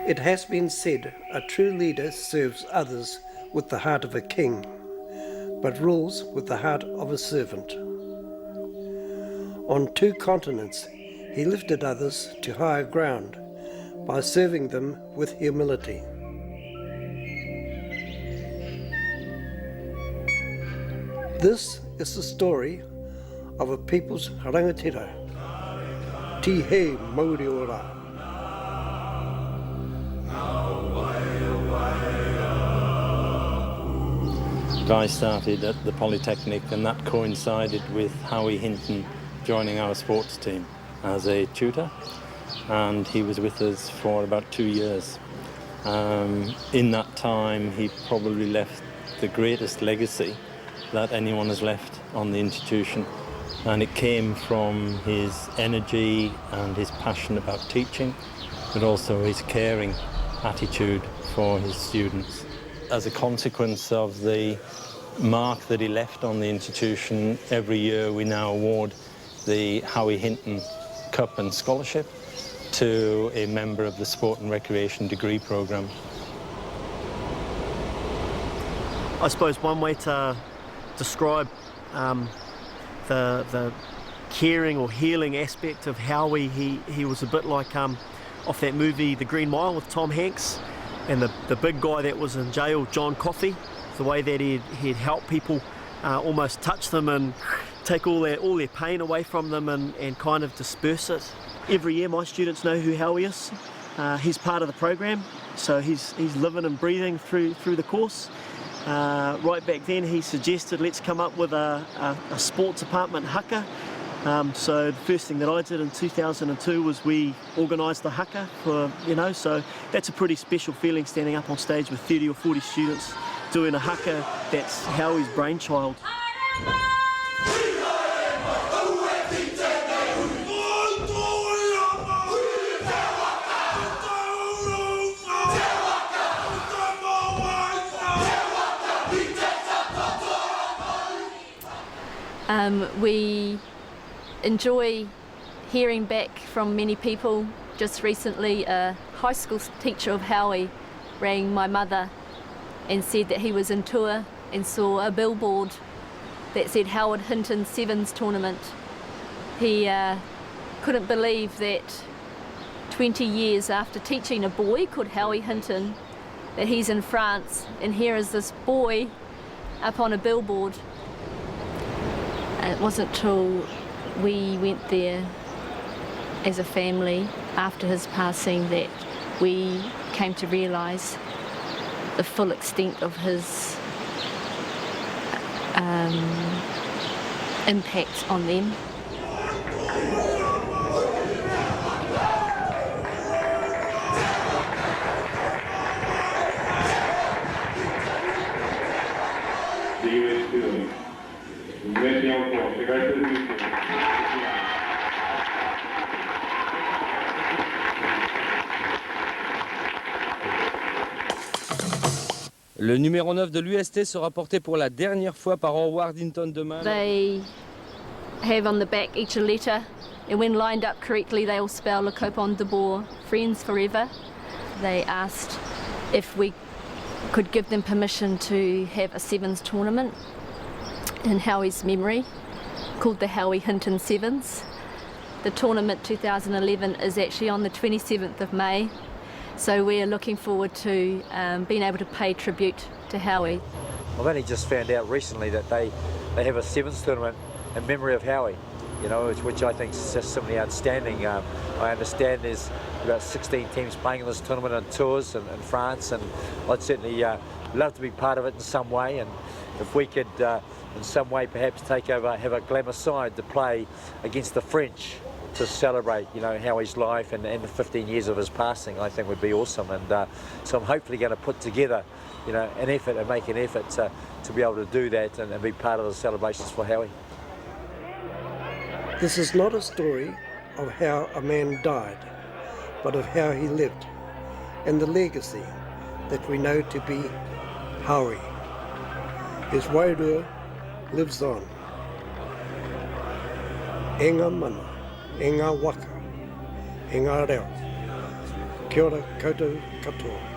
It has been said a true leader serves others with the heart of a king, but rules with the heart of a servant. On 2 continents, he lifted others to higher ground by serving them with humility. This is the story of a people's rangatira, Tihe Mauriora. I started at the Polytechnic, and that coincided with Howie Hinton joining our sports team as a tutor, and he was with us for about 2 years. In that time he probably left the greatest legacy that anyone has left on the institution, and it came from his energy and his passion about teaching, but also his caring attitude for his students. As a consequence of the mark that he left on the institution, every year we now award the Howie Hinton Cup and Scholarship to a member of the Sport and Recreation degree programme. I suppose one way to describe the caring or healing aspect of Howie, he was a bit like off that movie The Green Mile with Tom Hanks, and the big guy that was in jail, John Coffey, the way that he'd help people almost touch them and take all their pain away from them and kind of disperse it. Every year my students know who Howie is. He's part of the program, so he's living and breathing through the course. Right back then he suggested let's come up with a sports department haka. So the first thing that I did in 2002 was we organised the haka so that's a pretty special feeling, standing up on stage with 30 or 40 students doing a haka. That's Howie's brainchild. We enjoy hearing back from many people. Just recently, a high school teacher of Howie rang my mother and said that he was in tour and saw a billboard that said Howard Hinton Sevens Tournament. He couldn't believe that 20 years after teaching a boy called Howie Hinton, that he's in France, and here is this boy up on a billboard. It wasn't till we went there as a family after his passing that we came to realise the full extent of his impact on them. Le numéro 9 de l'UST sera porté pour la dernière fois par Howard Hinton demain. They have on the back each a letter, and when lined up correctly they all spell Le Copain de Bois, friends forever. They asked if we could give them permission to have a sevens tournament in Howie's memory called the Howie Hinton Sevens. The tournament 2011 is actually on the 27th of May. So we're looking forward to being able to pay tribute to Howie. I've only just found out recently that they have a sevens tournament in memory of Howie, which I think is just simply outstanding. I understand there's about 16 teams playing in this tournament on tours in France, and I'd certainly love to be part of it in some way, and if we could in some way perhaps take over, have a glamour side to play against the French to celebrate, Howie's life and the 15 years of his passing, I think would be awesome. And so I'm hopefully going to put together, an effort and make an effort to be able to do that and be part of the celebrations for Howie. This is not a story of how a man died, but of how he lived, and the legacy that we know to be Howie. His wairua lives on. E ngā mana, e ngā waka, e ngā reo. Kia ora koutou katoa.